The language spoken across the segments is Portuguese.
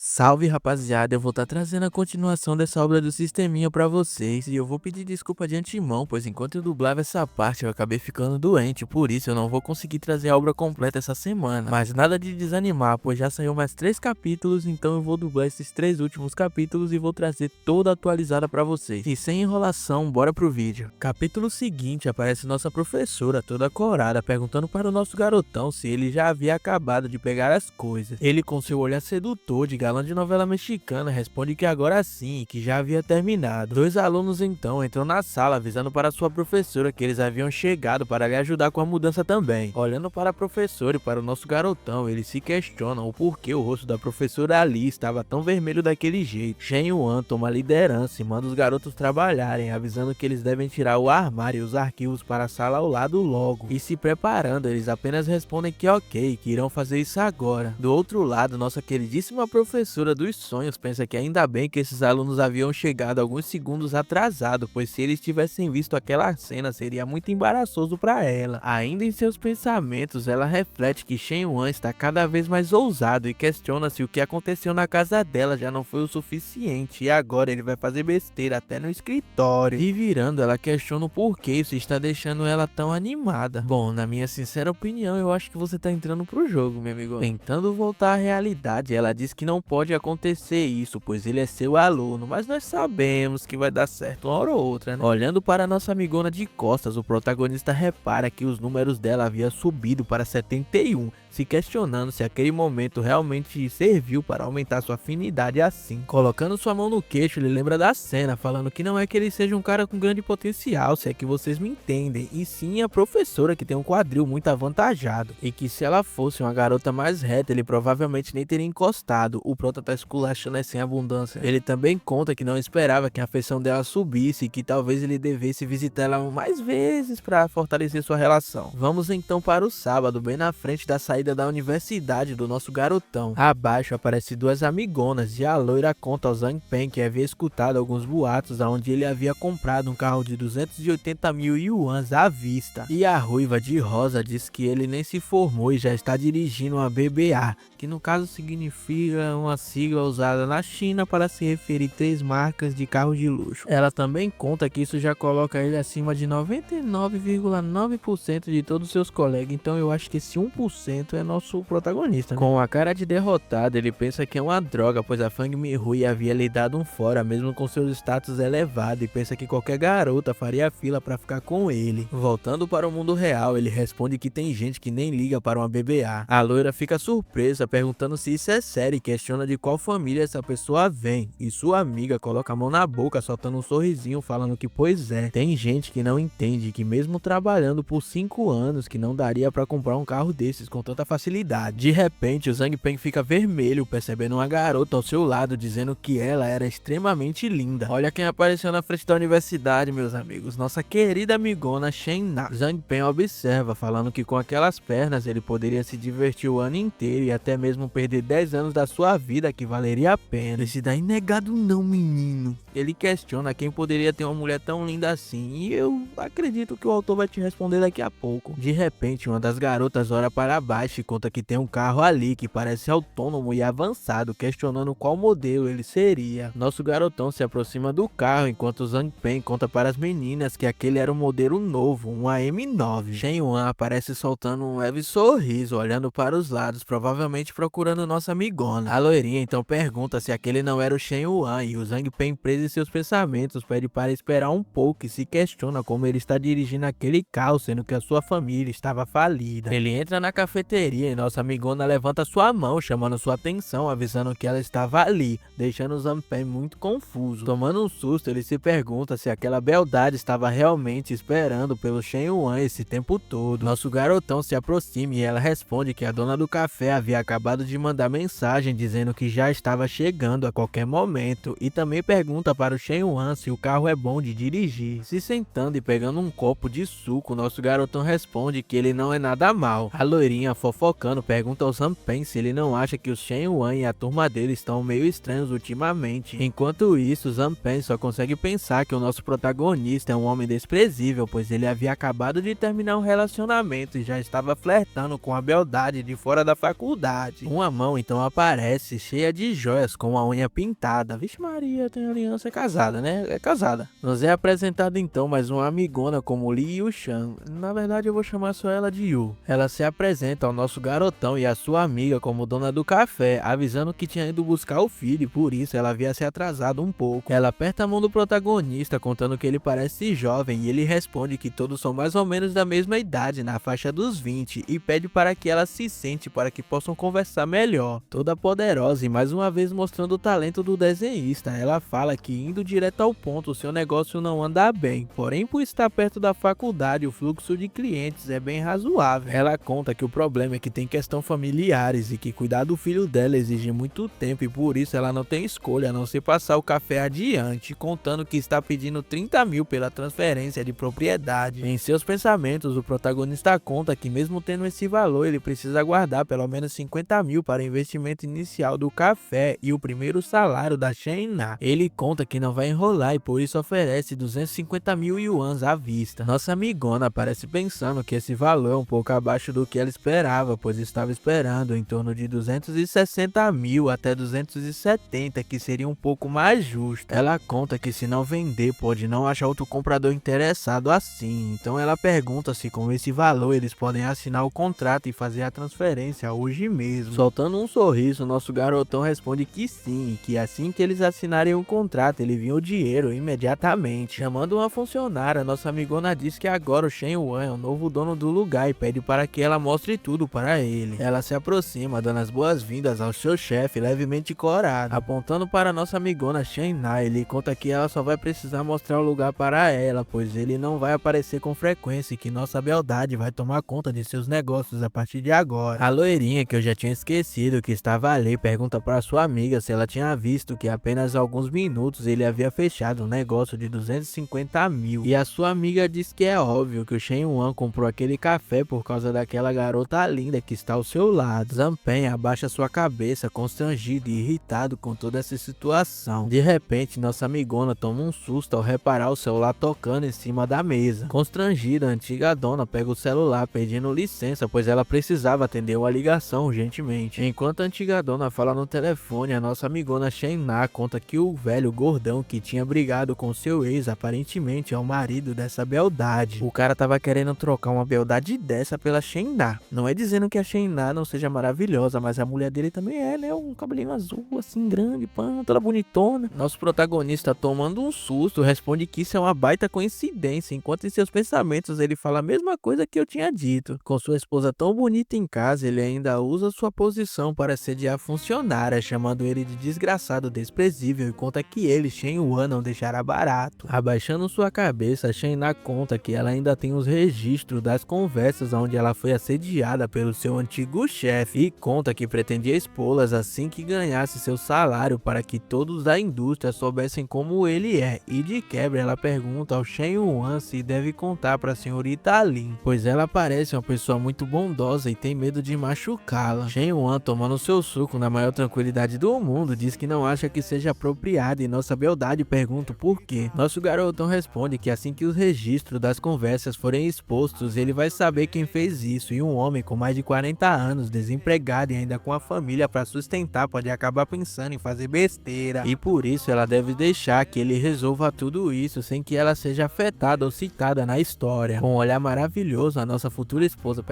Salve rapaziada, eu vou estar trazendo a continuação dessa obra do Sisteminha pra vocês e eu vou pedir desculpa de antemão, pois enquanto eu dublava essa parte eu acabei ficando doente, por isso eu não vou conseguir trazer a obra completa essa semana. Mas nada de desanimar, pois já saiu mais 3 capítulos, então eu vou dublar esses 3 últimos capítulos e vou trazer toda atualizada pra vocês. E sem enrolação, bora pro vídeo. Capítulo seguinte, aparece nossa professora toda corada perguntando para o nosso garotão se ele já havia acabado de pegar as coisas. Ele com seu olhar sedutor de galã de novela mexicana responde que agora sim, que já havia terminado. Dois alunos então entram na sala avisando para sua professora que eles haviam chegado para lhe ajudar com a mudança também. Olhando para a professora e para o nosso garotão, eles se questionam o porquê o rosto da professora ali estava tão vermelho daquele jeito. Shen Yuan toma a liderança e manda os garotos trabalharem, avisando que eles devem tirar o armário e os arquivos para a sala ao lado logo. E se preparando, eles apenas respondem que ok, que irão fazer isso agora. Do outro lado, nossa queridíssima professora dos sonhos pensa que ainda bem que esses alunos haviam chegado alguns segundos atrasado, pois se eles tivessem visto aquela cena seria muito embaraçoso para ela. Ainda em seus pensamentos, ela reflete que Shen Yuan está cada vez mais ousado e questiona se o que aconteceu na casa dela já não foi o suficiente e agora ele vai fazer besteira até no escritório. E virando, ela questiona o porquê isso está deixando ela tão animada. Bom, na minha sincera opinião, eu acho que você tá entrando pro jogo, meu amigo. Tentando voltar à realidade, ela diz que não pode acontecer isso, pois ele é seu aluno, mas nós sabemos que vai dar certo uma hora ou outra, né? Olhando para nossa amigona de costas, o protagonista repara que os números dela haviam subido para 71, se questionando se aquele momento realmente serviu para aumentar sua afinidade assim. Colocando sua mão no queixo, ele lembra da cena, falando que não é que ele seja um cara com grande potencial, se é que vocês me entendem, e sim a professora que tem um quadril muito avantajado, e que se ela fosse uma garota mais reta, ele provavelmente nem teria encostado. O prota tá esculachando sem abundância. Ele também conta que não esperava que a afeição dela subisse e que talvez ele devesse visitar ela mais vezes para fortalecer sua relação. Vamos então para o sábado, bem na frente da saída da universidade do nosso garotão. Abaixo aparece duas amigonas e a loira conta ao Zhang Pen que havia escutado alguns boatos onde ele havia comprado um carro de 280 mil yuans à vista. E a ruiva de rosa diz que ele nem se formou e já está dirigindo uma BBA, que no caso significa uma sigla usada na China para se referir 3 marcas de carros de luxo. Ela também conta que isso já coloca ele acima de 99,9% de todos os seus colegas, então eu acho que esse 1% é nosso protagonista, né? Com a cara de derrotado, ele pensa que é uma droga, pois a Fang Minhui havia lhe dado um fora, mesmo com seu status elevado, e pensa que qualquer garota faria fila para ficar com ele. Voltando para o mundo real, ele responde que tem gente que nem liga para uma BBA. A loira fica surpresa, perguntando se isso é sério e questiona de qual família essa pessoa vem, e sua amiga coloca a mão na boca, soltando um sorrisinho, falando que pois é, tem gente que não entende que mesmo trabalhando por 5 anos, que não daria para comprar um carro desses com tanta facilidade. De repente, o Zhang Pen fica vermelho, percebendo uma garota ao seu lado, dizendo que ela era extremamente linda. Olha quem apareceu na frente da universidade, meus amigos, nossa querida amigona Shen Na. Zhang Pen observa, falando que com aquelas pernas ele poderia se divertir o ano inteiro e até mesmo perder 10 anos da sua vida, que valeria a pena. Esse daí negado não, menino. Ele questiona quem poderia ter uma mulher tão linda assim, e eu acredito que o autor vai te responder daqui a pouco. De repente, uma das garotas olha para baixo e conta que tem um carro ali que parece autônomo e avançado, questionando qual modelo ele seria. Nosso garotão se aproxima do carro, enquanto Zhang Pen conta para as meninas que aquele era um modelo novo, um AM9. Shen Yuan aparece soltando um leve sorriso, olhando para os lados, provavelmente procurando nossa amigona. A loirinha então pergunta se aquele não era o Shen Yuan, e o Zhang Pen, preso em seus pensamentos, pede para esperar um pouco e se questiona como ele está dirigindo aquele carro, sendo que a sua família estava falida. Ele entra na cafeteria e nossa amigona levanta sua mão, chamando sua atenção, avisando que ela estava ali, deixando o Zhang Pen muito confuso. Tomando um susto, ele se pergunta se aquela beldade estava realmente esperando pelo Shen Yuan esse tempo todo. Nosso garotão se aproxima e ela responde que a dona do café havia acabado de mandar mensagem dizendo que já estava chegando a qualquer momento, e também pergunta para o Shen Yuan se o carro é bom de dirigir. Se sentando e pegando um copo de suco, nosso garotão responde que ele não é nada mal. A loirinha, fofocando, pergunta ao Zhang Pen se ele não acha que o Shen Yuan e a turma dele estão meio estranhos ultimamente. Enquanto isso, Zhang Pen só consegue pensar que o nosso protagonista é um homem desprezível, pois ele havia acabado de terminar um relacionamento e já estava flertando com a beldade de fora da faculdade. Uma mão então aparece aparece cheia de joias com a unha pintada. Vixe Maria, tem aliança, é casada, né? É casada. Nos é apresentada então mais uma amigona como Li Yu-chan. Na verdade eu vou chamar só ela de Yu. Ela se apresenta ao nosso garotão e a sua amiga como dona do café, avisando que tinha ido buscar o filho e por isso ela havia se atrasado um pouco. Ela aperta a mão do protagonista contando que ele parece jovem e ele responde que todos são mais ou menos da mesma idade, na faixa dos 20, e pede para que ela se sente para que possam conversar melhor. Toda poderosa e mais uma vez mostrando o talento do desenhista, ela fala que indo direto ao ponto seu negócio não anda bem, porém por estar perto da faculdade o fluxo de clientes é bem razoável. Ela conta que o problema é que tem questão familiares e que cuidar do filho dela exige muito tempo e por isso ela não tem escolha a não ser passar o café adiante, contando que está pedindo 30 mil pela transferência de propriedade. Em seus pensamentos, o protagonista conta que mesmo tendo esse valor, ele precisa guardar pelo menos 50 mil para o investimento inicial do café e o primeiro salário da Shen-na. Ele conta que não vai enrolar e por isso oferece 250 mil yuans à vista. Nossa amigona parece pensando que esse valor é um pouco abaixo do que ela esperava, pois estava esperando em torno de 260 mil até 270, que seria um pouco mais justo. Ela conta que se não vender, pode não achar outro comprador interessado assim, então ela pergunta se com esse valor eles podem assinar o contrato e fazer a transferência hoje mesmo. Soltando um sorriso, nosso garotão responde que sim, que assim que eles assinarem o contrato, ele vinha o dinheiro imediatamente. Chamando uma funcionária, nossa amigona diz que agora o Shen Yuan é o novo dono do lugar e pede para que ela mostre tudo para ele. Ela se aproxima, dando as boas-vindas ao seu chefe, levemente corado. Apontando para nossa amigona Shen-na, ele conta que ela só vai precisar mostrar o lugar para ela, pois ele não vai aparecer com frequência e que nossa beldade vai tomar conta de seus negócios a partir de agora. A loirinha, que eu já tinha esquecido que estava ali, pergunta para sua amiga se ela tinha visto que apenas alguns minutos ele havia fechado um negócio de 250 mil. E a sua amiga diz que é óbvio que o Shen Yuan comprou aquele café por causa daquela garota linda que está ao seu lado. Zanpen abaixa sua cabeça, constrangido e irritado com toda essa situação. De repente, nossa amigona toma um susto ao reparar o celular tocando em cima da mesa. Constrangida, a antiga dona pega o celular pedindo licença, pois ela precisava atender uma ligação urgentemente. Enquanto a antiga dona fala no telefone, a nossa amigona Shen-na conta que o velho gordão que tinha brigado com seu ex aparentemente é o marido dessa beldade. O cara tava querendo trocar uma beldade dessa pela Shen-na. Não é dizendo que a Shen-na não seja maravilhosa, mas a mulher dele também é, né? Um cabelinho azul, assim, grande, pã, toda bonitona. Nosso protagonista, tomando um susto, responde que isso é uma baita coincidência, enquanto em seus pensamentos ele fala a mesma coisa que eu tinha dito. Com sua esposa tão bonita em casa, ele ainda usa sua posição para sediar a funcionária, chamando ele de desgraçado desprezível e conta que ele, Shen Yuan, não deixará barato. Abaixando sua cabeça, Shen-na conta que ela ainda tem os registros das conversas onde ela foi assediada pelo seu antigo chefe e conta que pretendia expô-las assim que ganhasse seu salário para que todos da indústria soubessem como ele é, e de quebra ela pergunta ao Shen Yuan se deve contar para a senhorita Lin, pois ela parece uma pessoa muito bondosa e tem medo de machucá-la. Shen Yuan, tomando seu suco na maior tranquilidade do mundo, diz que não acha que seja apropriado e nossa beldade pergunta por quê. Nosso garotão responde que assim que os registros das conversas forem expostos, ele vai saber quem fez isso, e um homem com mais de 40 anos, desempregado e ainda com a família para sustentar, pode acabar pensando em fazer besteira, e por isso ela deve deixar que ele resolva tudo isso sem que ela seja afetada ou citada na história. Com um olhar maravilhoso, a nossa futura esposa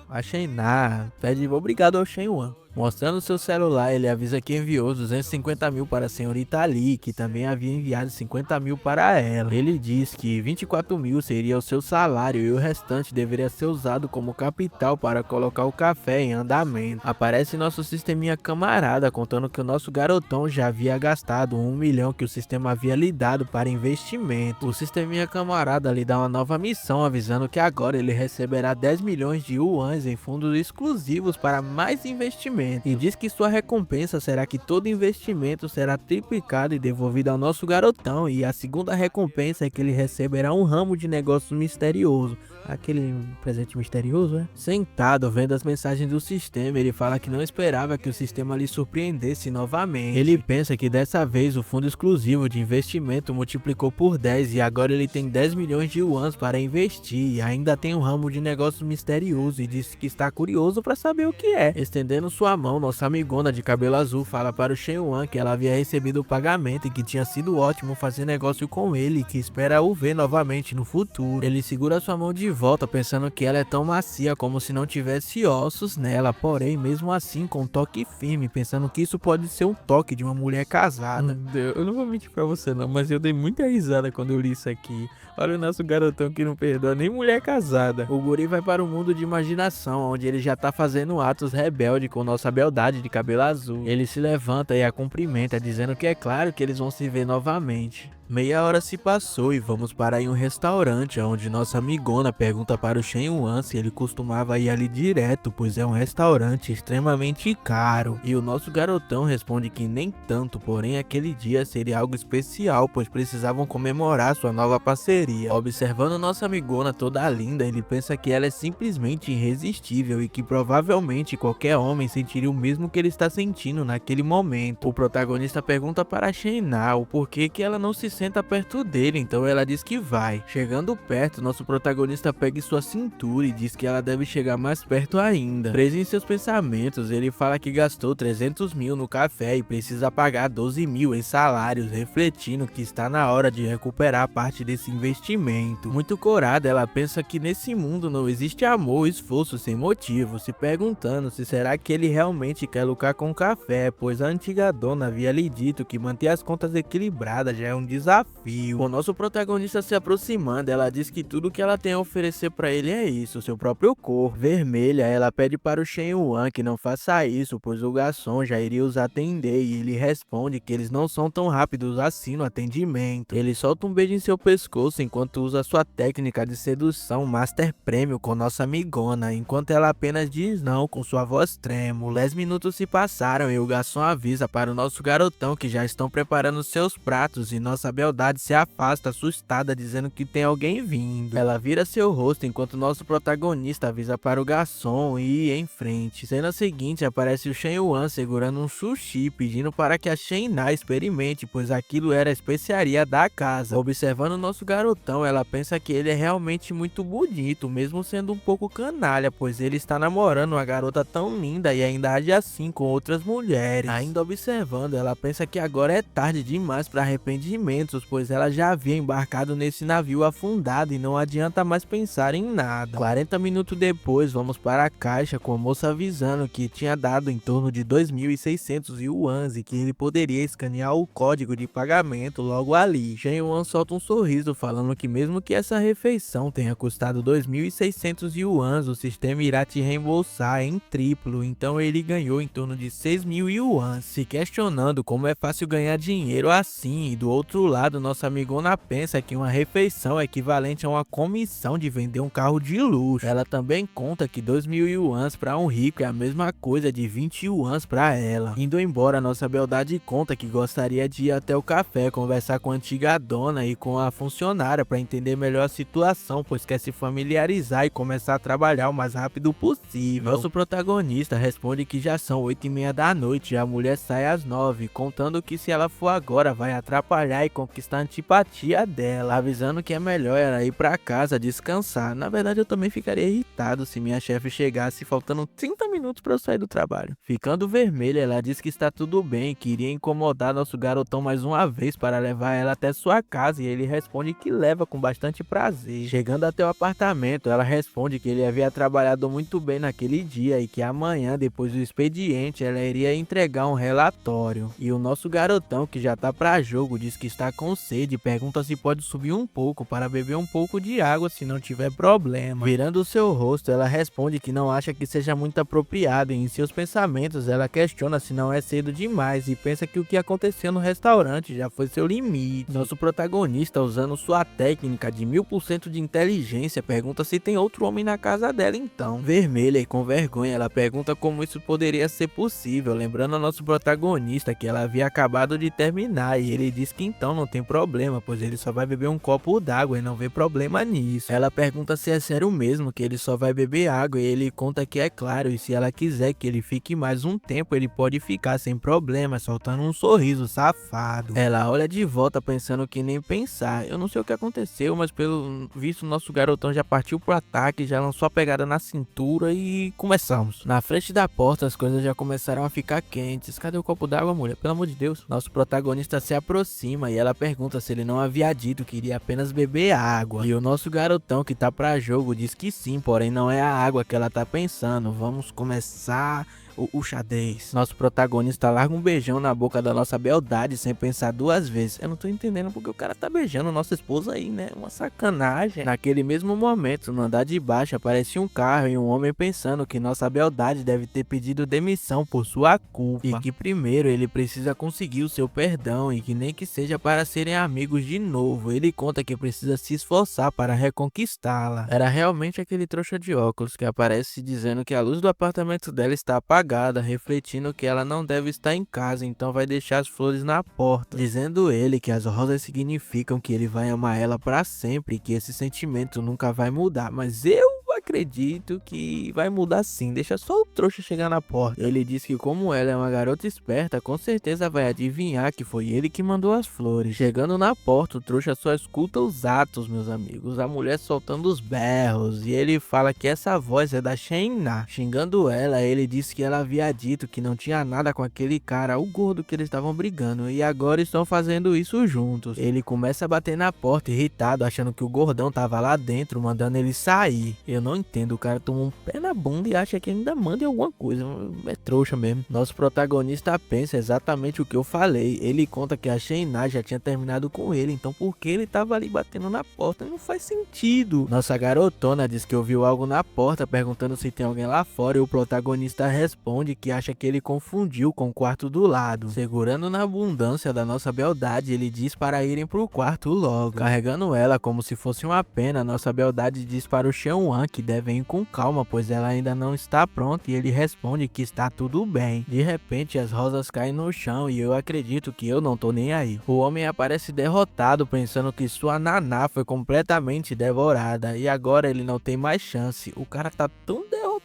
a Shen-na pede obrigado ao Shen Yuan. Mostrando seu celular, ele avisa que enviou 250 mil para a senhorita Li, que também havia enviado 50 mil para ela. Ele diz que 24 mil seria o seu salário e o restante deveria ser usado como capital para colocar o café em andamento. Aparece nosso sisteminha camarada contando que o nosso garotão já havia gastado 1 milhão que o sistema havia lhe dado para investimento. O sisteminha camarada lhe dá uma nova missão, avisando que agora ele receberá 10 milhões de yuans em fundos exclusivos para mais investimento. E diz que sua recompensa será que todo investimento será triplicado e devolvido ao nosso garotão, e a segunda recompensa é que ele receberá um ramo de negócios misterioso. aquele presente misterioso, né? Sentado, vendo as mensagens do sistema, ele fala que não esperava que o sistema lhe surpreendesse novamente. Ele pensa que dessa vez o fundo exclusivo de investimento multiplicou por 10 e agora ele tem 10 milhões de yuans para investir e ainda tem um ramo de negócios misterioso e disse que está curioso para saber o que é. Estendendo sua mão, nossa amigona de cabelo azul fala para o Shen Yuan que ela havia recebido o pagamento e que tinha sido ótimo fazer negócio com ele e que espera o ver novamente no futuro. Ele segura sua mão de volta pensando que ela é tão macia como se não tivesse ossos nela, porém mesmo assim com um toque firme, pensando que isso pode ser um toque de uma mulher casada. Eu não vou mentir pra você não, mas eu dei muita risada quando eu li isso aqui. Olha o nosso garotão que não perdoa nem mulher casada. O guri vai para o mundo de imaginação, onde ele já tá fazendo atos rebeldes com nossa beldade de cabelo azul. Ele se levanta e a cumprimenta, dizendo que é claro que eles vão se ver novamente. Meia hora se passou e vamos para um restaurante, onde nossa amigona pergunta para o Shen Yuan se ele costumava ir ali direto, pois é um restaurante extremamente caro. E o nosso garotão responde que nem tanto, porém aquele dia seria algo especial, pois precisavam comemorar sua nova parceria. Observando nossa amigona toda linda, ele pensa que ela é simplesmente irresistível e que provavelmente qualquer homem sentiria o mesmo que ele está sentindo naquele momento. O protagonista pergunta para Shen Na o porquê que ela não se senta perto dele, então ela diz que vai. Chegando perto, nosso protagonista pega em sua cintura e diz que ela deve chegar mais perto ainda. Preso em seus pensamentos, ele fala que gastou 300 mil no café e precisa pagar 12 mil em salários, refletindo que está na hora de recuperar parte desse investimento. Muito corada, ela pensa que nesse mundo não existe amor e esforço sem motivo, se perguntando se será que ele realmente quer lucrar com o café, pois a antiga dona havia lhe dito que manter as contas equilibradas já é um desafio. Com o nosso protagonista se aproximando, ela diz que tudo que ela tem a oferecer para ele é isso, seu próprio corpo. Vermelha, ela pede para o Shen Yuan que não faça isso, pois o garçom já iria os atender e ele responde que eles não são tão rápidos assim no atendimento. Ele solta um beijo em seu pescoço enquanto usa sua técnica de sedução Master Prêmio com nossa amigona, enquanto ela apenas diz não com sua voz trêmula. 10 minutos se passaram e o garçom avisa para o nosso garotão que já estão preparando seus pratos e nossa beldade se afasta assustada, dizendo que tem alguém vindo. Ela vira seu rosto enquanto nosso protagonista avisa para o garçom e ir em frente. Cena seguinte, aparece o Shen Yuan segurando um sushi, pedindo para que a Shen Na experimente, pois aquilo era a especiaria da casa. Observando nosso garotão, ela pensa que ele é realmente muito bonito, mesmo sendo um pouco canalha, pois ele está namorando uma garota tão linda e ainda age assim com outras mulheres. Ainda observando, ela pensa que agora é tarde demais para arrependimento, pois ela já havia embarcado nesse navio afundado e não adianta mais pensar em nada. 40 minutos depois, vamos para a caixa com a moça avisando que tinha dado em torno de 2.600 yuans e que ele poderia escanear o código de pagamento logo ali. Shen Yuan solta um sorriso falando que mesmo que essa refeição tenha custado 2.600 yuans, o sistema irá te reembolsar em triplo, então ele ganhou em torno de 6.000 yuans, se questionando como é fácil ganhar dinheiro assim. E do outro lado, nossa amigona pensa que uma refeição é equivalente a uma comissão de vender um carro de luxo. Ela também conta que 2.000 yuans para um rico é a mesma coisa de 20 yuans para ela. Indo embora, nossa beldade conta que gostaria de ir até o café, conversar com a antiga dona e com a funcionária para entender melhor a situação, pois quer se familiarizar e começar a trabalhar o mais rápido possível. Nosso protagonista responde que já são 8h30 da noite e a mulher sai às 9, contando que se ela for agora vai atrapalhar e conquistar a antipatia dela, avisando que é melhor ela ir pra casa descansar. Na verdade, eu também ficaria irritado se minha chefe chegasse faltando 30 minutos pra eu sair do trabalho. Ficando vermelha, ela diz que está tudo bem, que iria incomodar nosso garotão mais uma vez para levar ela até sua casa e ele responde que leva com bastante prazer. Chegando até o apartamento, ela responde que ele havia trabalhado muito bem naquele dia e que amanhã, depois do expediente, ela iria entregar um relatório. E o nosso garotão, que já tá pra jogo, diz que está com sede e pergunta se pode subir um pouco para beber um pouco de água se não tiver problema. Virando o seu rosto, ela responde que não acha que seja muito apropriado e em seus pensamentos ela questiona se não é cedo demais e pensa que o que aconteceu no restaurante já foi seu limite. Nosso protagonista, usando sua técnica de 1000% de inteligência, pergunta se tem outro homem na casa dela então. Vermelha e com vergonha, ela pergunta como isso poderia ser possível, lembrando ao nosso protagonista que ela havia acabado de terminar e ele diz que então não tem problema, pois ele só vai beber um copo d'água e não vê problema nisso. Ela pergunta se é sério mesmo que ele só vai beber água e ele conta que é claro, e se ela quiser que ele fique mais um tempo, ele pode ficar sem problema, soltando um sorriso safado. Ela olha de volta pensando que nem pensar. Eu não sei o que aconteceu, mas pelo visto nosso garotão já partiu pro ataque, já lançou a pegada na cintura e começamos. Na frente da porta as coisas já começaram a ficar quentes. Cadê o copo d'água, mulher? Pelo amor de Deus. Nosso protagonista se aproxima e ela pergunta se ele não havia dito que iria apenas beber água. E o nosso garotão que tá pra jogo diz que sim, porém não é a água que ela tá pensando. Vamos começar o xadrez. Nosso protagonista larga um beijão na boca da nossa beldade sem pensar duas vezes. Eu não tô entendendo porque o cara tá beijando nossa esposa aí, né? Uma sacanagem. Naquele mesmo momento, no andar de baixo, aparece um carro e um homem pensando que nossa beldade deve ter pedido demissão por sua culpa. E que primeiro ele precisa conseguir o seu perdão e que nem que seja para serem amigos de novo. Ele conta que precisa se esforçar para reconquistá-la. Era realmente aquele trouxa de óculos que aparece dizendo que a luz do apartamento dela está apagada, refletindo que ela não deve estar em casa, então vai deixar as flores na porta, dizendo ele que as rosas significam que ele vai amar ela para sempre e que esse sentimento nunca vai mudar, mas eu acredito que vai mudar sim, deixa só o trouxa chegar na porta. Ele diz que como ela é uma garota esperta, com certeza vai adivinhar que foi ele que mandou as flores. Chegando na porta, o trouxa só escuta os atos, meus amigos, a mulher soltando os berros, e ele fala que essa voz é da Shayna. Xingando ela, ele disse que ela havia dito que não tinha nada com aquele cara, o gordo que eles estavam brigando, e agora estão fazendo isso juntos. Ele começa a bater na porta, irritado, achando que o gordão tava lá dentro, mandando ele sair. Eu não entendo, o cara toma um pé na bunda e acha que ainda manda em alguma coisa, é trouxa mesmo. Nosso protagonista pensa exatamente o que eu falei, ele conta que a Shayna já tinha terminado com ele, então por que ele tava ali batendo na porta? Não faz sentido. Nossa garotona diz que ouviu algo na porta, perguntando se tem alguém lá fora, e o protagonista responde que acha que ele confundiu com o quarto do lado. Segurando na abundância da nossa beldade, ele diz para irem pro quarto logo. Carregando ela como se fosse uma pena, nossa beldade diz para o Xianwan que devem ir com calma, pois ela ainda não está pronta, e ele responde que está tudo bem. De repente as rosas caem no chão e eu acredito que eu não tô nem aí. O homem aparece derrotado, pensando que sua naná foi completamente devorada e agora ele não tem mais chance. O cara tá tão derrotado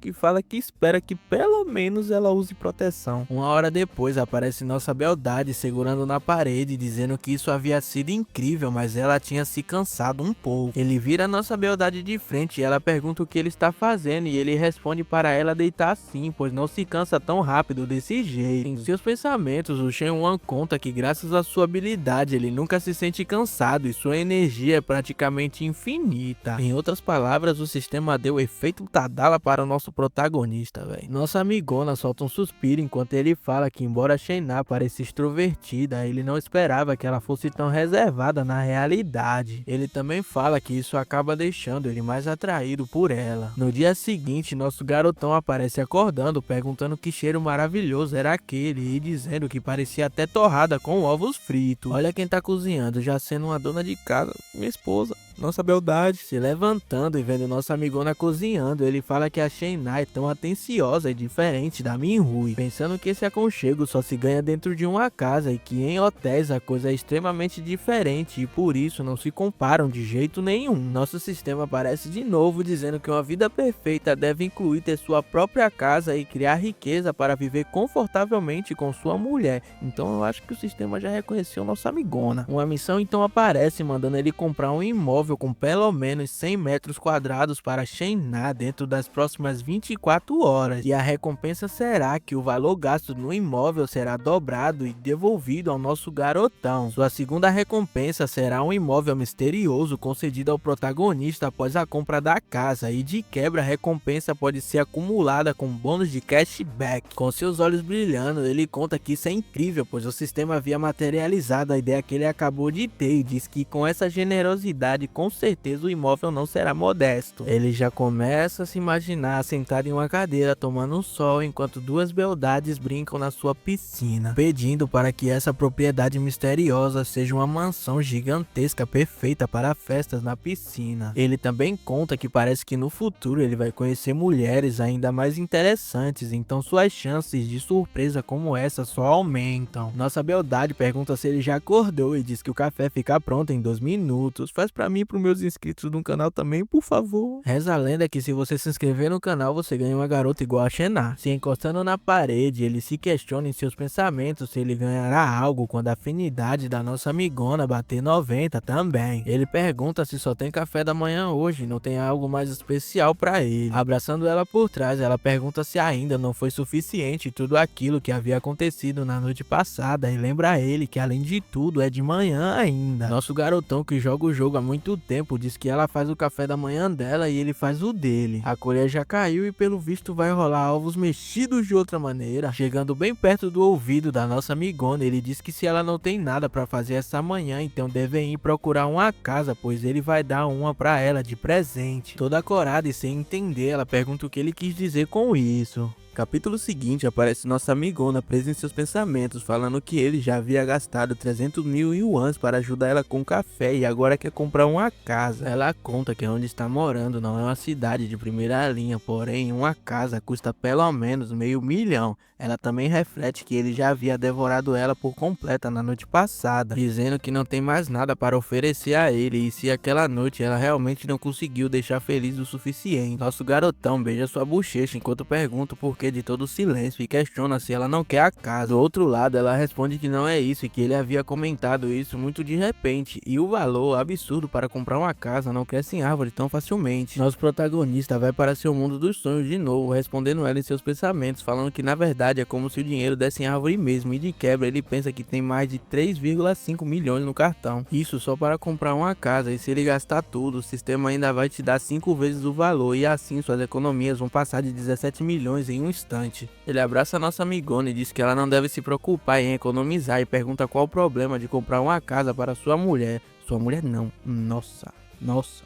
que fala que espera que pelo menos ela use proteção. Uma hora depois aparece nossa beldade segurando na parede, dizendo que isso havia sido incrível, mas ela tinha se cansado um pouco. Ele vira nossa beldade de frente e ela pergunta o que ele está fazendo, e ele responde para ela deitar assim, pois não se cansa tão rápido desse jeito. Em seus pensamentos, o Shenwan conta que graças à sua habilidade ele nunca se sente cansado e sua energia é praticamente infinita. Em outras palavras, o sistema deu efeito Tadala para o nosso protagonista, velho. Nossa amigona solta um suspiro enquanto ele fala que embora Shayna pareça extrovertida, ele não esperava que ela fosse tão reservada na realidade. Ele também fala que isso acaba deixando ele mais atraído por ela. No dia seguinte, nosso garotão aparece acordando, perguntando que cheiro maravilhoso era aquele e dizendo que parecia até torrada com ovos fritos. Olha quem tá cozinhando, já sendo uma dona de casa, minha esposa. Nossa beldade, se levantando e vendo nossa amigona cozinhando, ele fala que a Shayna é tão atenciosa e diferente da Minhui, pensando que esse aconchego só se ganha dentro de uma casa e que em hotéis a coisa é extremamente diferente e por isso não se comparam de jeito nenhum. Nosso sistema aparece de novo dizendo que uma vida perfeita deve incluir ter sua própria casa e criar riqueza para viver confortavelmente com sua mulher. Então eu acho que o sistema já reconheceu nossa amigona. Uma missão então aparece mandando ele comprar um imóvel com pelo menos 100 metros quadrados para Shayna dentro das próximas 24 horas, e a recompensa será que o valor gasto no imóvel será dobrado e devolvido ao nosso garotão. Sua segunda recompensa será um imóvel misterioso concedido ao protagonista após a compra da casa, e de quebra a recompensa pode ser acumulada com bônus de cashback. Com seus olhos brilhando, ele conta que isso é incrível, pois o sistema havia materializado a ideia que ele acabou de ter e diz que com essa generosidade com certeza o imóvel não será modesto. Ele já começa a se imaginar sentado em uma cadeira tomando um sol enquanto duas beldades brincam na sua piscina, pedindo para que essa propriedade misteriosa seja uma mansão gigantesca perfeita para festas na piscina. Ele também conta que parece que no futuro ele vai conhecer mulheres ainda mais interessantes, então suas chances de surpresa como essa só aumentam. Nossa beldade pergunta se ele já acordou e diz que o café fica pronto em 2 minutos. Faz pra mim pros meus inscritos no canal também, por favor. Reza a lenda que se você se inscrever no canal, você ganha uma garota igual a Xená. Se encostando na parede, ele se questiona em seus pensamentos se ele ganhará algo quando a afinidade da nossa amigona bater 90 também. Ele pergunta se só tem café da manhã hoje, não tem algo mais especial pra ele. Abraçando ela por trás, ela pergunta se ainda não foi suficiente tudo aquilo que havia acontecido na noite passada e lembra a ele que além de tudo é de manhã ainda. Nosso garotão que joga o jogo há muito tempo diz que ela faz o café da manhã dela e ele faz o dele. A colher já caiu e pelo visto vai rolar ovos mexidos de outra maneira. Chegando bem perto do ouvido da nossa amigona, ele diz que se ela não tem nada pra fazer essa manhã, então devem ir procurar uma casa, pois ele vai dar uma pra ela de presente. Toda corada e sem entender, ela pergunta o que ele quis dizer com isso. Capítulo seguinte, aparece nossa amigona presa em seus pensamentos, falando que ele já havia gastado 300.000 yuans para ajudar ela com café e agora quer comprar uma casa. Ela conta que onde está morando não é uma cidade de primeira linha, porém uma casa custa pelo menos meio milhão. Ela também reflete que ele já havia devorado ela por completa na noite passada, dizendo que não tem mais nada para oferecer a ele e se aquela noite ela realmente não conseguiu deixar feliz o suficiente. Nosso garotão beija sua bochecha enquanto pergunta por que de todo o silêncio e questiona se ela não quer a casa. Do outro lado, ela responde que não é isso e que ele havia comentado isso muito de repente e o valor absurdo para comprar uma casa não cresce em árvore tão facilmente. Nosso protagonista vai para seu mundo dos sonhos de novo, respondendo ela em seus pensamentos, falando que na verdade é como se o dinheiro desse em árvore mesmo e de quebra ele pensa que tem mais de 3,5 milhões no cartão. Isso só para comprar uma casa e se ele gastar tudo, o sistema ainda vai te dar 5 vezes o valor e assim suas economias vão passar de 17 milhões em um instante. Ele abraça a nossa amigona e diz que ela não deve se preocupar em economizar e pergunta qual o problema de comprar uma casa para sua mulher. Sua mulher não, nossa.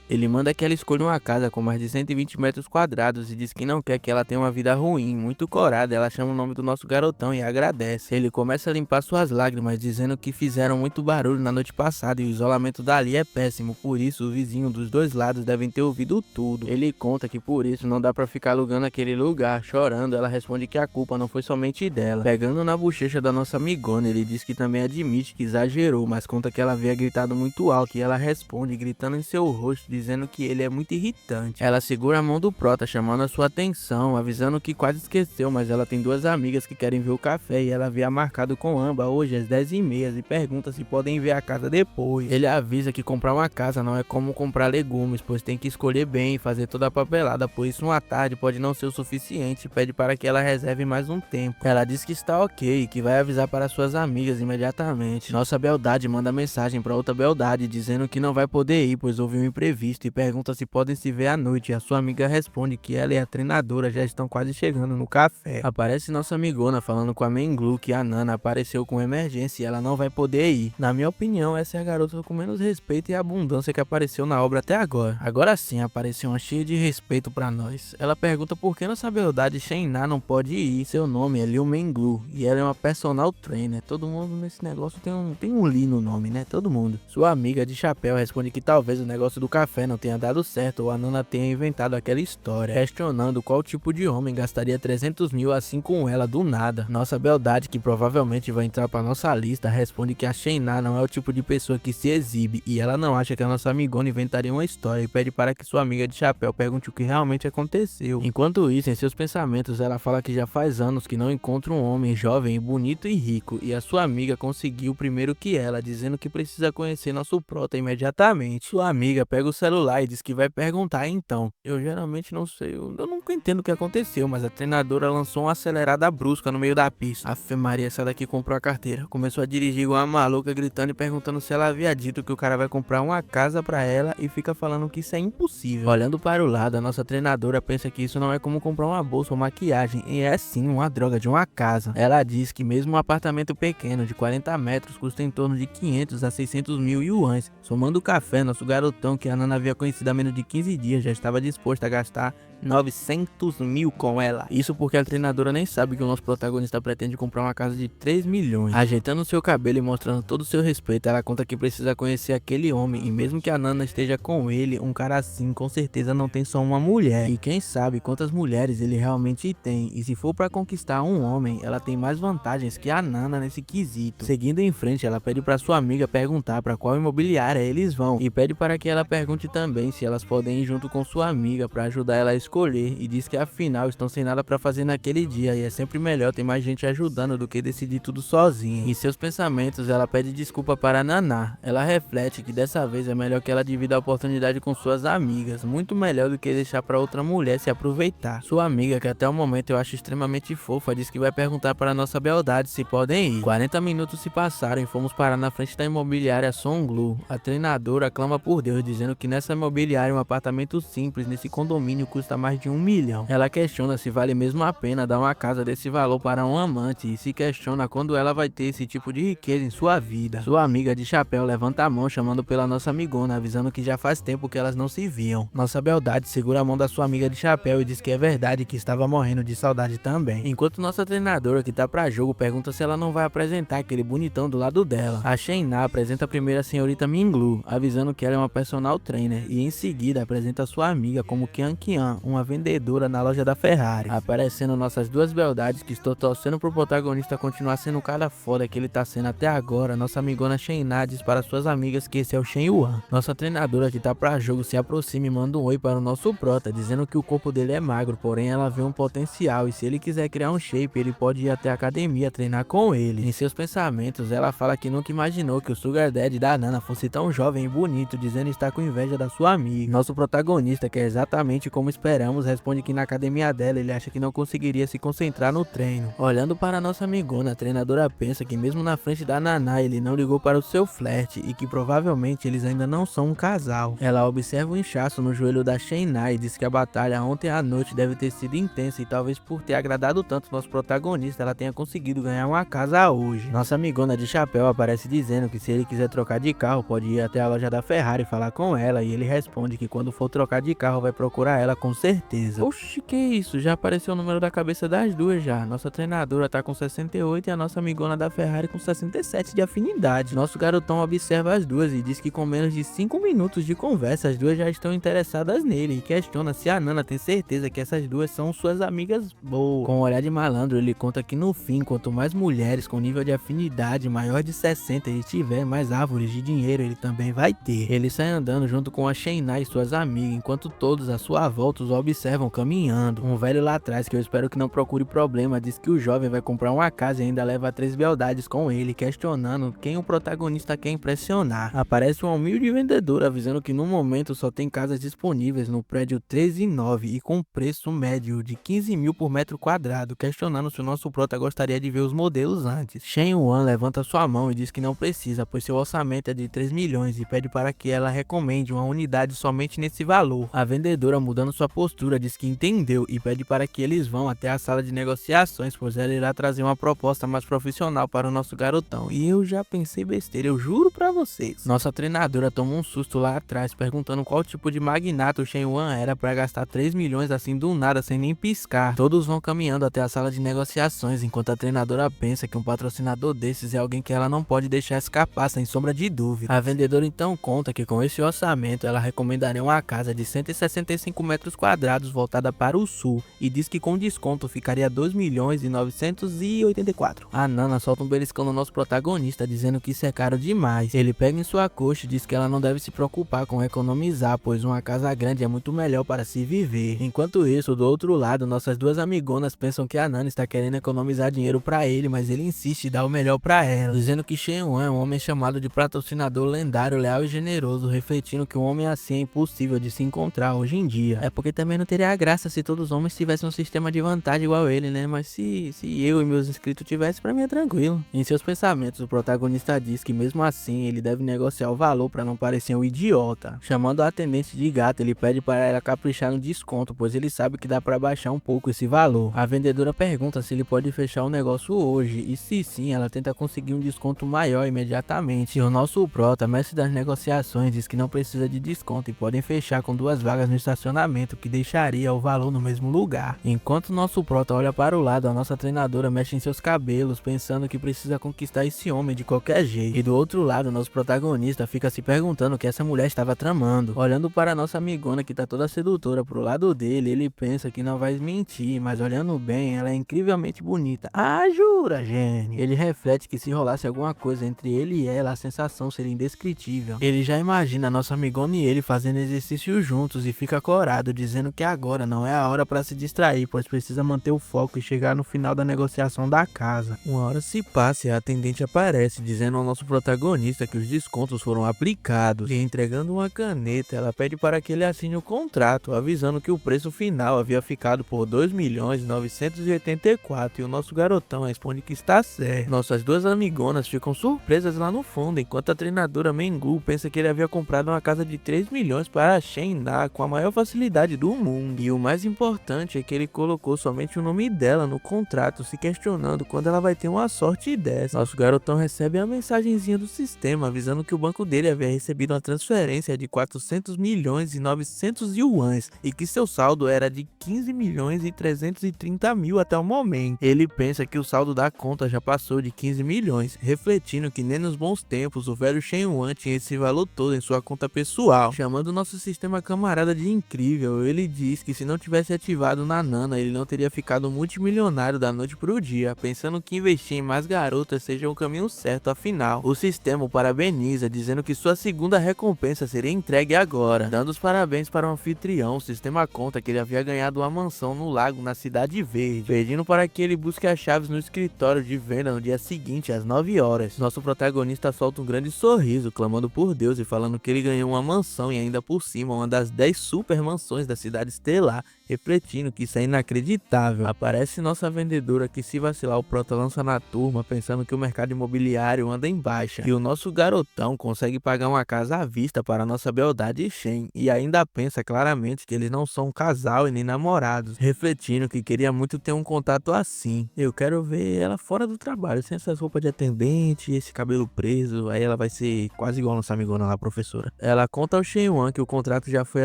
Ele manda que ela escolha uma casa com mais de 120 metros quadrados e diz que não quer que ela tenha uma vida ruim. Muito corada, ela chama o nome do nosso garotão e agradece. Ele começa a limpar suas lágrimas, dizendo que fizeram muito barulho na noite passada e o isolamento dali é péssimo, por isso o vizinho dos dois lados devem ter ouvido tudo. Ele conta que por isso não dá pra ficar alugando aquele lugar. Chorando, ela responde que a culpa não foi somente dela. Pegando na bochecha da nossa amigona, ele diz que também admite que exagerou, mas conta que ela havia gritado muito alto e ela responde gritando em seu rosto, dizendo que ele é muito irritante. Ela segura a mão do prota, chamando a sua atenção, avisando que quase esqueceu, mas ela tem duas amigas que querem ver o café e ela havia marcado com Amba hoje às 10h30 e pergunta se podem ver a casa depois. Ele avisa que comprar uma casa não é como comprar legumes, pois tem que escolher bem e fazer toda a papelada, pois uma tarde pode não ser o suficiente e pede para que ela reserve mais um tempo. Ela diz que está ok e que vai avisar para suas amigas imediatamente. Nossa beldade manda mensagem para outra beldade dizendo que não vai poder ir, pois houve um imprevisto e pergunta se podem se ver à noite e a sua amiga responde que ela e a treinadora já estão quase chegando no café. Aparece nossa amigona falando com a Menglu que a Nana apareceu com emergência e ela não vai poder ir. Na minha opinião, essa é a garota com menos respeito e abundância que apareceu na obra até agora. Agora sim, apareceu uma cheia de respeito pra nós. Ela pergunta por que nossa beldade Xená não pode ir. Seu nome é Liu Menglu e ela é uma personal trainer. Todo mundo nesse negócio tem um Li no nome, né? Todo mundo. Sua amiga de chapéu responde que talvez o negócio do café não tenha dado certo ou a Nana tenha inventado aquela história, questionando qual tipo de homem gastaria 300 mil assim com ela do nada. Nossa beldade, que provavelmente vai entrar pra nossa lista, responde que a Xená não é o tipo de pessoa que se exibe e ela não acha que a nossa amigona inventaria uma história e pede para que sua amiga de chapéu pergunte o que realmente aconteceu. Enquanto isso, em seus pensamentos, ela fala que já faz anos que não encontra um homem jovem, bonito e rico e a sua amiga conseguiu primeiro que ela, dizendo que precisa conhecer nosso prota imediatamente. Sua amiga pega o celular e diz que vai perguntar então. Eu geralmente não sei, eu nunca entendo o que aconteceu, mas a treinadora lançou uma acelerada brusca no meio da pista. Afe Maria, essa daqui comprou a carteira. Começou a dirigir igual uma maluca, gritando e perguntando se ela havia dito que o cara vai comprar uma casa pra ela e fica falando que isso é impossível. Olhando para o lado, a nossa treinadora pensa que isso não é como comprar uma bolsa ou maquiagem, e é sim uma droga de uma casa. Ela diz que mesmo um apartamento pequeno de 40 metros custa em torno de 500 a 600 mil yuans. Somando o café, nosso garotão que a Nana havia conhecido há menos de 15 dias já estava disposto a gastar 900 mil com ela. Isso porque a treinadora nem sabe que o nosso protagonista pretende comprar uma casa de 3 milhões. Ajeitando seu cabelo e mostrando todo o seu respeito, ela conta que precisa conhecer aquele homem, e mesmo que a Nana esteja com ele, um cara assim com certeza não tem só uma mulher. E quem sabe quantas mulheres ele realmente tem, e se for para conquistar um homem, ela tem mais vantagens que a Nana nesse quesito. Seguindo em frente, ela pede para sua amiga perguntar para qual imobiliária eles vão, e pede para que ela pergunte também se elas podem ir junto com sua amiga para ajudar ela a escolher, e diz que afinal estão sem nada para fazer naquele dia e é sempre melhor ter mais gente ajudando do que decidir tudo sozinha. Em seus pensamentos, ela pede desculpa para Naná. Ela reflete que dessa vez é melhor que ela divida a oportunidade com suas amigas, muito melhor do que deixar para outra mulher se aproveitar. Sua amiga, que até o momento eu acho extremamente fofa, diz que vai perguntar para nossa beldade se podem ir. 40 minutos se passaram e fomos parar na frente da imobiliária Songlu. A treinadora clama por Deus, dizendo que nessa imobiliária um apartamento simples nesse condomínio custa mais de 1 milhão. Ela questiona se vale mesmo a pena dar uma casa desse valor para um amante, e se questiona quando ela vai ter esse tipo de riqueza em sua vida. Sua amiga de chapéu levanta a mão chamando pela nossa amigona, avisando que já faz tempo que elas não se viam. Nossa beldade segura a mão da sua amiga de chapéu e diz que é verdade que estava morrendo de saudade também. Enquanto nossa treinadora, que tá pra jogo, pergunta se ela não vai apresentar aquele bonitão do lado dela. A Shayna apresenta primeiro a senhorita Minglu, avisando que ela é uma personal trainer, e em seguida apresenta sua amiga como Qian Qian, uma vendedora na loja da Ferrari. Aparecendo nossas duas beldades, que estou torcendo pro protagonista continuar sendo o cara foda que ele tá sendo até agora. Nossa amigona Shayna diz para suas amigas que esse é o Shen Yuan. Nossa treinadora, que tá pra jogo, se aproxima e manda um oi para o nosso prota, dizendo que o corpo dele é magro, porém ela vê um potencial, e se ele quiser criar um shape, ele pode ir até a academia treinar com ele. Em seus pensamentos, ela fala que nunca imaginou que o Sugar Daddy da Nana fosse tão jovem e bonito, dizendo estar com inveja da sua amiga. Nosso protagonista, que é exatamente como esperamos, responde que na academia dela ele acha que não conseguiria se concentrar no treino. Olhando para nossa amigona, a treinadora pensa que mesmo na frente da Naná ele não ligou para o seu flerte, e que provavelmente eles ainda não são um casal. Ela observa o inchaço no joelho da Shayna e diz que a batalha ontem à noite deve ter sido intensa, e talvez por ter agradado tanto nosso protagonista ela tenha conseguido ganhar uma casa hoje. Nossa amigona de chapéu aparece dizendo que se ele quiser trocar de carro pode ir até a loja da Ferrari falar com ela, e ele responde que quando for trocar de carro vai procurar ela com certeza. Oxi, que isso? Já apareceu o número da cabeça das duas já. Nossa treinadora tá com 68 e a nossa amigona da Ferrari com 67 de afinidade. Nosso garotão observa as duas e diz que com menos de 5 minutos de conversa as duas já estão interessadas nele, e questiona se a Nana tem certeza que essas duas são suas amigas boas. Com um olhar de malandro, ele conta que no fim, quanto mais mulheres com nível de afinidade maior de 60 ele tiver, mais árvores de dinheiro ele também vai ter. Ele sai andando junto com a Shayna e suas amigas, enquanto todos à sua volta os observam caminhando. Um velho lá atrás, que eu espero que não procure problema, diz que o jovem vai comprar uma casa e ainda leva 3 beldades com ele, questionando quem o protagonista quer impressionar. Aparece uma humilde vendedora avisando que no momento só tem casas disponíveis no prédio 13/9 e com preço médio de 15 mil por metro quadrado, questionando se o nosso prota gostaria de ver os modelos antes. Shen Yuan levanta sua mão e diz que não precisa, pois seu orçamento é de 3 milhões, e pede para que ela recomende uma unidade somente nesse valor. A vendedora, mudando sua postura, diz que entendeu e pede para que eles vão até a sala de negociações, pois ela irá trazer uma proposta mais profissional para o nosso garotão. E eu já pensei besteira, eu juro pra vocês. Nossa treinadora toma um susto lá atrás, perguntando qual tipo de magnata o Shen Yuan era para gastar 3 milhões assim do nada, sem nem piscar. Todos vão caminhando até a sala de negociações, enquanto a treinadora pensa que um patrocinador desses é alguém que ela não pode deixar escapar, sem sombra de dúvida. A vendedora então conta que com esse orçamento ela recomendaria uma casa de 165 metros quadrados voltada para o sul, e diz que com desconto ficaria 2 milhões e 984. A Nana solta um beliscão no nosso protagonista, dizendo que isso é caro demais. Ele pega em sua coxa e diz que ela não deve se preocupar com economizar, pois uma casa grande é muito melhor para se viver. Enquanto isso, do outro lado, nossas duas amigonas pensam que a Nana está querendo economizar dinheiro para ele, mas ele insiste em dar o melhor para ela, dizendo que Shen Yuan é um homem chamado de patrocinador lendário, leal e generoso, refletindo que um homem assim é impossível de se encontrar hoje em dia. É porque também não teria graça se todos os homens tivessem um sistema de vantagem igual ele, né? Mas se eu e meus inscritos tivessem, pra mim é tranquilo. Em seus pensamentos, o protagonista diz que mesmo assim ele deve negociar o valor para não parecer um idiota. Chamando a atendente de gata, ele pede para ela caprichar no desconto, pois ele sabe que dá para baixar um pouco esse valor. A vendedora pergunta se ele pode fechar o negócio hoje, e se sim, ela tenta conseguir um desconto maior imediatamente. E o nosso prota, mestre das negociações, diz que não precisa de desconto e podem fechar com 2 vagas no estacionamento, que deixaria o valor no mesmo lugar. Enquanto nosso prota olha para o lado, a nossa treinadora mexe em seus cabelos, pensando que precisa conquistar esse homem de qualquer jeito. E do outro lado, nosso protagonista fica se perguntando o que essa mulher estava tramando. Olhando para nossa amigona que tá toda sedutora pro lado dele, ele pensa que não vai mentir, mas olhando bem, ela é incrivelmente bonita. Ah, jura, gênio? Ele reflete que se rolasse alguma coisa entre ele e ela, a sensação seria indescritível. Ele já imagina a nossa amigona e ele fazendo exercício juntos e fica corado, dizendo que agora não é a hora para se distrair, pois precisa manter o foco e chegar no final da negociação da casa. Uma hora se passa e a atendente aparece, dizendo ao nosso protagonista que os descontos foram aplicados, e entregando uma caneta, ela pede para que ele assine o contrato, avisando que o preço final havia ficado por 2.984.000 e o nosso garotão responde que está certo. Nossas duas amigonas ficam surpresas lá no fundo, enquanto a treinadora Mengu pensa que ele havia comprado uma casa de 3 milhões para Shen-Na com a maior facilidade do mundo. E o mais importante é que ele colocou somente o nome dela no contrato, se questionando quando ela vai ter uma sorte dessa. Nosso garotão recebe a mensagenzinha do sistema avisando que o banco dele havia recebido uma transferência de 400.900.000 yuans e que seu saldo era de 15.330.000 até o momento. Ele pensa que o saldo da conta já passou de 15 milhões, refletindo que nem nos bons tempos o velho Shen Yuan tinha esse valor todo em sua conta pessoal. Chamando nosso sistema camarada de incrível, ele diz que se não tivesse ativado na Nana, ele não teria ficado multimilionário da noite pro dia, pensando que investir em mais garotas seja o caminho certo. Afinal, o sistema o parabeniza, dizendo que sua segunda recompensa seria entregue agora. Dando os parabéns para o anfitrião, o sistema conta que ele havia ganhado uma mansão no lago na Cidade Verde, pedindo para que ele busque as chaves no escritório de venda no dia seguinte às 9 horas. Nosso protagonista solta um grande sorriso, clamando por Deus e falando que ele ganhou uma mansão e ainda por cima uma das 10 super mansões da cidade estelar, refletindo que isso é inacreditável. Aparece nossa vendedora que, se vacilar, o prota lança na turma, pensando que o mercado imobiliário anda em baixa, e o nosso garotão consegue pagar uma casa à vista para nossa beldade Shen, e ainda pensa claramente que eles não são um casal e nem namorados, refletindo que queria muito ter um contato assim. Eu quero ver ela fora do trabalho, sem essas roupas de atendente, esse cabelo preso, aí ela vai ser quase igual a nossa amigona lá, professora. Ela conta ao Shen Yuan que o contrato já foi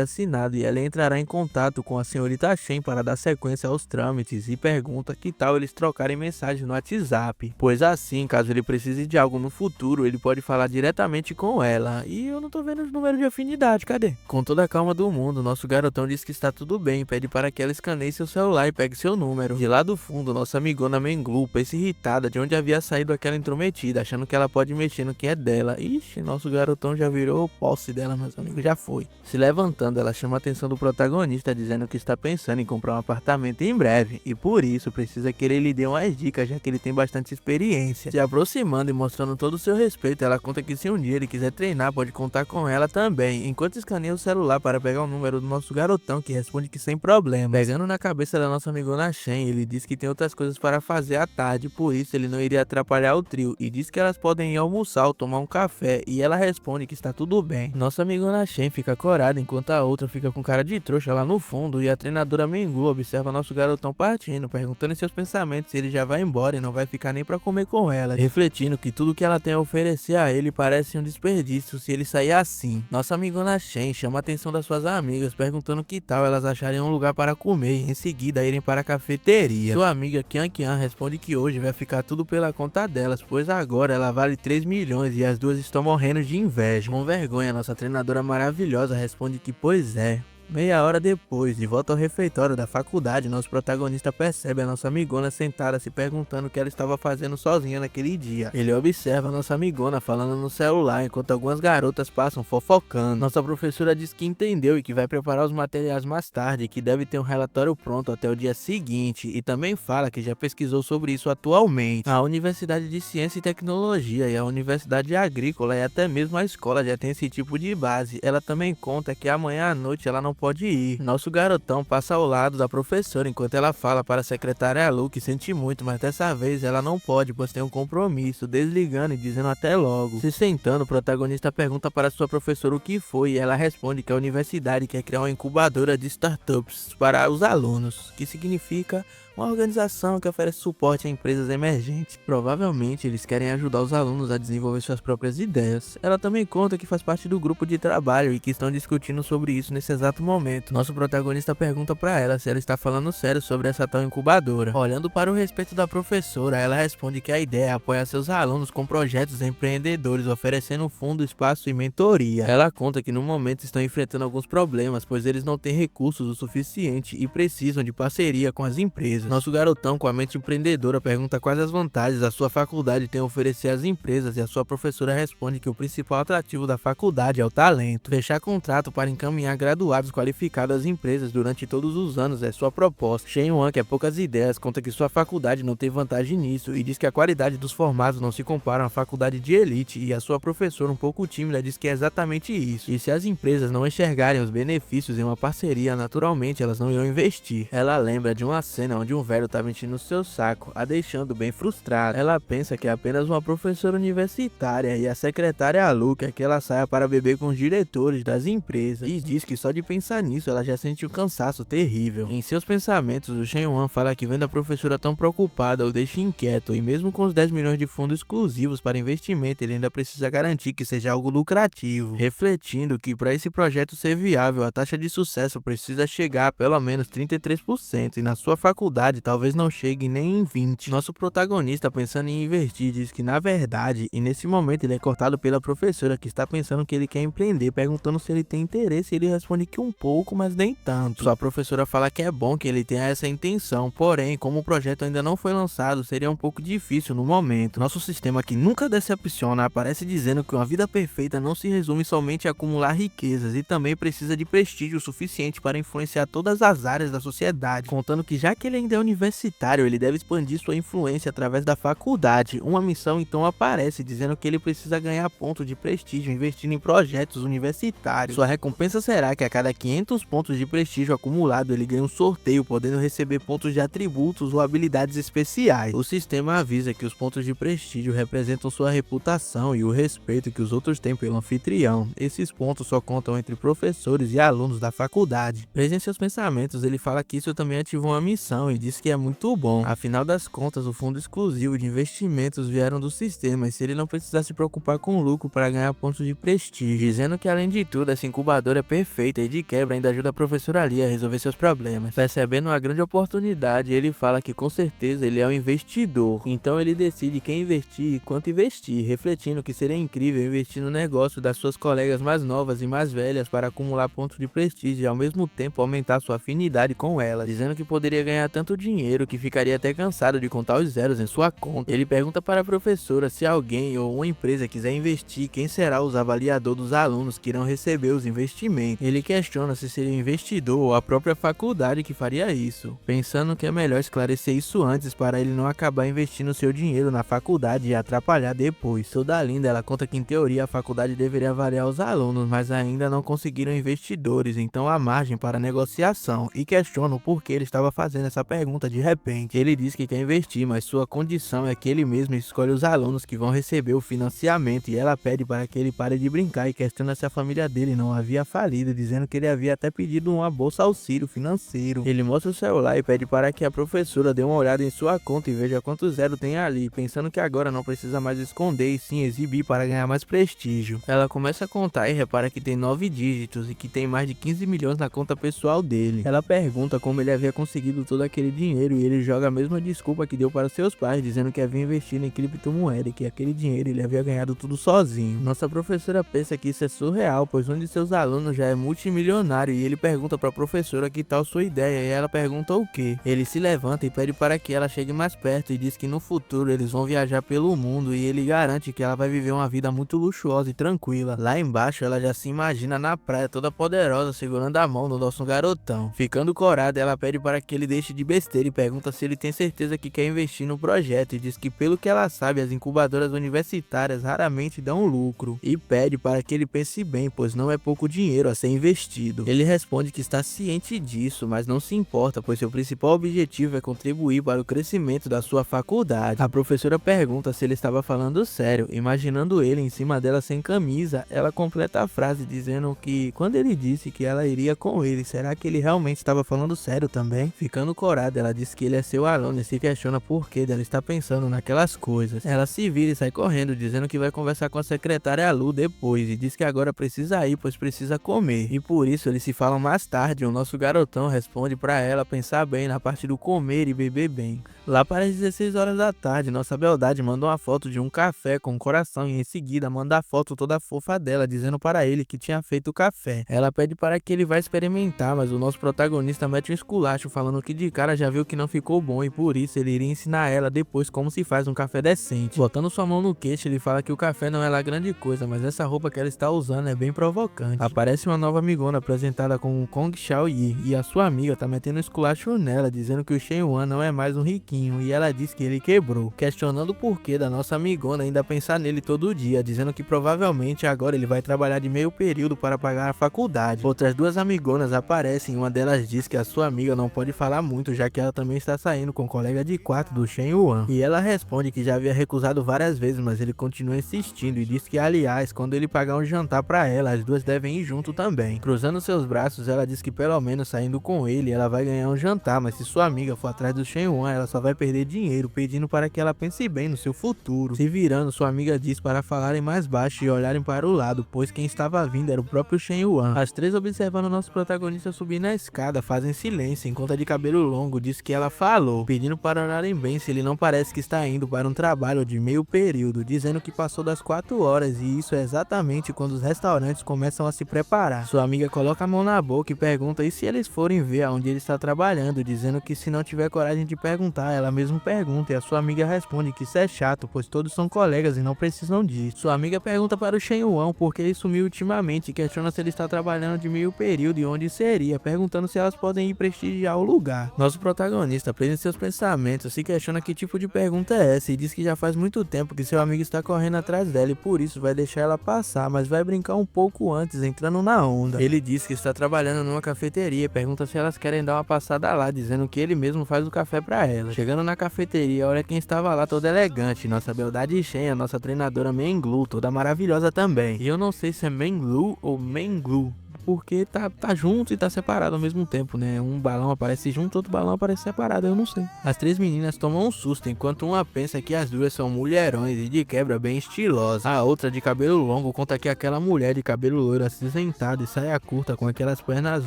assinado e ela entrará em contato com a senhorita Shen para dar sequência aos trâmites e pergunta que tal eles trocarem mensagem no WhatsApp, pois assim, caso ele precise de algo no futuro, ele pode falar diretamente com ela. E eu não tô vendo os números de afinidade, cadê? Com toda a calma do mundo, nosso garotão diz que está tudo bem, pede para que ela escaneie seu celular e pegue seu número. De lá do fundo, nossa amigona Menglu pensa irritada de onde havia saído aquela intrometida, achando que ela pode mexer no que é dela. Ixi, nosso garotão já virou posse dela, meus amigos, já foi. Se levantando, ela chama a atenção do protagonista, dizendo que está pensando em comprar um apartamento em breve, e por isso precisa que ele lhe dê umas dicas, já que ele tem bastante experiência. Se aproximando e mostrando todo o seu respeito, ela conta que se um dia ele quiser treinar, pode contar com ela também, enquanto escaneia o celular para pegar o número do nosso garotão, que responde que sem problema. Pegando na cabeça da nossa amigona Shen, ele diz que tem outras coisas para fazer à tarde, por isso ele não iria atrapalhar o trio, e diz que elas podem ir almoçar ou tomar um café, e ela responde que está tudo bem. Nossa amigona Shen fica corada, enquanto a outra fica com cara de trouxa lá no fundo, e a treinadora Menglu observa nosso garotão partindo, perguntando em seus pensamentos se ele já vai embora e não vai ficar nem pra comer com ela, refletindo que tudo que ela tem a oferecer a ele parece um desperdício se ele sair assim. Nossa amigona Shen chama a atenção das suas amigas, perguntando que tal elas acharem um lugar para comer e em seguida irem para a cafeteria. Sua amiga Qian Qian responde que hoje vai ficar tudo pela conta delas, pois agora ela vale 3 milhões e as duas estão morrendo de inveja. Com vergonha, nossa treinadora maravilhosa responde que pois é. Meia hora depois, de volta ao refeitório da faculdade, nosso protagonista percebe a nossa amigona sentada se perguntando o que ela estava fazendo sozinha naquele dia. Ele observa a nossa amigona falando no celular enquanto algumas garotas passam fofocando. Nossa professora diz que entendeu e que vai preparar os materiais mais tarde e que deve ter um relatório pronto até o dia seguinte, e também fala que já pesquisou sobre isso atualmente. A Universidade de Ciência e Tecnologia e a Universidade Agrícola e até mesmo a escola já tem esse tipo de base. Ela também conta que amanhã à noite ela não pode ir. Nosso garotão passa ao lado da professora enquanto ela fala para a secretária Lu que sente muito, mas dessa vez ela não pode, pois tem um compromisso, desligando e dizendo até logo. Se sentando, o protagonista pergunta para sua professora o que foi e ela responde que a universidade quer criar uma incubadora de startups para os alunos, que significa uma organização que oferece suporte a empresas emergentes. Provavelmente eles querem ajudar os alunos a desenvolver suas próprias ideias. Ela também conta que faz parte do grupo de trabalho e que estão discutindo sobre isso nesse exato momento. Nosso protagonista pergunta para ela se ela está falando sério sobre essa tal incubadora. Olhando para o respeito da professora, ela responde que a ideia é apoiar seus alunos com projetos empreendedores, oferecendo fundo, espaço e mentoria. Ela conta que no momento estão enfrentando alguns problemas, pois eles não têm recursos o suficiente e precisam de parceria com as empresas. Nosso garotão, com a mente empreendedora, pergunta quais as vantagens a sua faculdade tem a oferecer às empresas, e a sua professora responde que o principal atrativo da faculdade é o talento. Fechar contrato para encaminhar graduados qualificados às empresas durante todos os anos é sua proposta. Shen Wan, que é poucas ideias, conta que sua faculdade não tem vantagem nisso e diz que a qualidade dos formados não se compara a uma faculdade de elite, e a sua professora, um pouco tímida, diz que é exatamente isso. E se as empresas não enxergarem os benefícios em uma parceria, naturalmente elas não iam investir. Ela lembra de uma cena onde um velho estava enchendo seu saco, a deixando bem frustrada. Ela pensa que é apenas uma professora universitária e a secretária Lu quer que ela saia para beber com os diretores das empresas, e diz que só de pensar nisso ela já sente um cansaço terrível. Em seus pensamentos, o Shen Wan fala que vendo a professora tão preocupada o deixa inquieto, e mesmo com os 10 milhões de fundos exclusivos para investimento, ele ainda precisa garantir que seja algo lucrativo, refletindo que para esse projeto ser viável, a taxa de sucesso precisa chegar a pelo menos 33%, e na sua faculdade talvez não chegue nem em 20%. Nosso protagonista, pensando em investir, diz que na verdade, e nesse momento ele é cortado pela professora, que está pensando que ele quer empreender, perguntando se ele tem interesse, e ele responde que um pouco, mas nem tanto. Sua professora fala que é bom que ele tenha essa intenção, porém, como o projeto ainda não foi lançado, seria um pouco difícil no momento. Nosso sistema, que nunca decepciona, aparece dizendo que uma vida perfeita não se resume somente a acumular riquezas, e também precisa de prestígio suficiente para influenciar todas as áreas da sociedade, contando que já que ele ainda é universitário, ele deve expandir sua influência através da faculdade. Uma missão então aparece, dizendo que ele precisa ganhar pontos de prestígio investindo em projetos universitários. Sua recompensa será que a cada 500 pontos de prestígio acumulado, ele ganha um sorteio, podendo receber pontos de atributos ou habilidades especiais. O sistema avisa que os pontos de prestígio representam sua reputação e o respeito que os outros têm pelo anfitrião. Esses pontos só contam entre professores e alunos da faculdade. Preso em seus pensamentos, ele fala que isso também ativou uma missão e diz que é muito bom. Afinal das contas, o fundo exclusivo de investimentos vieram do sistema, e se ele não precisar se preocupar com lucro para ganhar pontos de prestígio, dizendo que além de tudo, essa incubadora é perfeita e de quebra ainda ajuda a professora Ali a resolver seus problemas. Percebendo uma grande oportunidade, ele fala que com certeza ele é um investidor, então ele decide quem investir e quanto investir, refletindo que seria incrível investir no negócio das suas colegas mais novas e mais velhas para acumular pontos de prestígio e ao mesmo tempo aumentar sua afinidade com elas, dizendo que poderia ganhar tanto dinheiro que ficaria até cansado de contar os zeros em sua conta. Ele pergunta para a professora se alguém ou uma empresa quiser investir, quem será os avaliadores dos alunos que irão receber os investimentos. Ele questiona se seria o investidor ou a própria faculdade que faria isso, pensando que é melhor esclarecer isso antes para ele não acabar investindo seu dinheiro na faculdade e atrapalhar depois. Toda linda, ela conta que em teoria a faculdade deveria avaliar os alunos, mas ainda não conseguiram investidores, então há margem para negociação, e questiona o porquê ele estava fazendo essa pergunta de repente. Ele diz que quer investir, mas sua condição é que ele mesmo escolhe os alunos que vão receber o financiamento, e ela pede para que ele pare de brincar e questiona se a família dele não havia falido, dizendo que ele havia até pedido uma bolsa auxílio financeiro. Ele mostra o celular e pede para que a professora dê uma olhada em sua conta e veja quanto zero tem ali, pensando que agora não precisa mais esconder e sim exibir para ganhar mais prestígio. Ela começa a contar e repara que tem 9 dígitos e que tem mais de 15 milhões na conta pessoal dele. Ela pergunta como ele havia conseguido todo aquele dinheiro, e ele joga a mesma desculpa que deu para seus pais, dizendo que havia investido em criptomoeda e que aquele dinheiro ele havia ganhado tudo sozinho. Nossa professora pensa que isso é surreal, pois um de seus alunos já é multimilionário, e ele pergunta para a professora que tal sua ideia, e ela pergunta o que. Ele se levanta e pede para que ela chegue mais perto e diz que no futuro eles vão viajar pelo mundo, e ele garante que ela vai viver uma vida muito luxuosa e tranquila. Lá embaixo ela já se imagina na praia toda poderosa segurando a mão do nosso garotão. Ficando corada, ela pede para que ele deixe de besteira e pergunta se ele tem certeza que quer investir no projeto, e diz que pelo que ela sabe as incubadoras universitárias raramente dão lucro, e pede para que ele pense bem, pois não é pouco dinheiro a ser investido. Ele responde que está ciente disso, mas não se importa, pois seu principal objetivo é contribuir para o crescimento da sua faculdade. A professora pergunta se ele estava falando sério, imaginando ele em cima dela sem camisa. Ela completa a frase dizendo que quando ele disse que ela iria com ele, será que ele realmente estava falando sério também? Ficando corada, namorado. Ela diz que ele é seu aluno e se questiona por que dela está pensando naquelas coisas. Ela se vira e sai correndo, dizendo que vai conversar com a secretária Lu depois e diz que agora precisa ir, pois precisa comer. E por isso eles se falam mais tarde. O nosso garotão responde pra ela pensar bem na parte do comer e beber bem. Lá para as 16 horas da tarde, nossa beldade manda uma foto de um café com um coração e em seguida manda a foto toda fofa dela, dizendo para ele que tinha feito o café. Ela pede para que ele vá experimentar, mas o nosso protagonista mete um esculacho falando que de cara já viu que não ficou bom e por isso ele iria ensinar ela depois como se faz um café decente. Botando sua mão no queixo, ele fala que o café não é lá grande coisa, mas essa roupa que ela está usando é bem provocante. Aparece uma nova amigona apresentada como Kong Xiao Yi e a sua amiga tá metendo um esculacho nela, dizendo que o Shen Yuan não é mais um riquinho e ela diz que ele quebrou, questionando o porquê da nossa amigona ainda pensar nele todo dia, dizendo que provavelmente agora ele vai trabalhar de meio período para pagar a faculdade. Outras duas amigonas aparecem e uma delas diz que a sua amiga não pode falar muito, já que ela também está saindo com o colega de quarto do Shen Yuan. E ela responde que já havia recusado várias vezes, mas ele continua insistindo e diz que, aliás, quando ele pagar um jantar para ela, as duas devem ir junto também. Cruzando seus braços, ela diz que pelo menos saindo com ele, ela vai ganhar um jantar, mas se sua amiga for atrás do Shen Yuan, ela só vai perder dinheiro, pedindo para que ela pense bem no seu futuro. Se virando, sua amiga diz para falarem mais baixo e olharem para o lado, pois quem estava vindo era o próprio Shen Yuan. As três, observando nosso protagonista subir na escada, fazem silêncio, enquanto a de cabelo longo diz que ela falou, pedindo para olharem bem se ele não parece que está indo para um trabalho de meio período, dizendo que passou das 4 horas e isso é exatamente quando os restaurantes começam a se preparar. Sua amiga coloca a mão na boca e pergunta e se eles forem ver aonde ele está trabalhando, dizendo que se não tiver coragem de perguntar, ela mesma pergunta e a sua amiga responde que isso é chato, pois todos são colegas e não precisam disso. Sua amiga pergunta para o Shen Yuan por que ele sumiu ultimamente e questiona se ele está trabalhando de meio período e onde seria, perguntando se elas podem ir prestigiar o lugar. Nosso protagonista, preso em seus pensamentos, se questiona que tipo de pergunta é essa e diz que já faz muito tempo que seu amigo está correndo atrás dela e por isso vai deixar ela passar, mas vai brincar um pouco antes, entrando na onda. Ele diz que está trabalhando numa cafeteria e pergunta se elas querem dar uma passada lá, dizendo que ele mesmo faz o café pra ela. Chegando na cafeteria, olha quem estava lá toda elegante, nossa beldade Shen, a nossa treinadora Menglu, toda maravilhosa também. E eu não sei se é Menglu ou Menglu, porque tá junto e tá separado ao mesmo tempo, né? Um balão aparece junto, outro balão aparece separado, eu não sei. As três meninas tomam um susto, enquanto uma pensa que as duas são mulherões e de quebra bem estilosas. A outra, de cabelo longo, conta que aquela mulher de cabelo loiro acinzentado e saia curta com aquelas pernas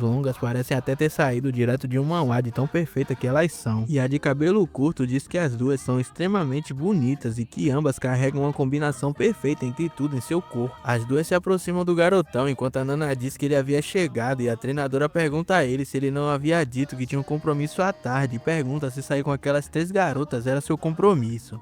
longas parecem até ter saído direto de um manhwa de tão perfeita que elas são. E a de cabelo curto diz que as duas são extremamente bonitas e que ambas carregam uma combinação perfeita entre tudo em seu corpo. As duas se aproximam do garotão, enquanto a Nana diz que ele havia chegado e a treinadora pergunta a ele se ele não havia dito que tinha um compromisso à tarde e pergunta se sair com aquelas três garotas era seu compromisso.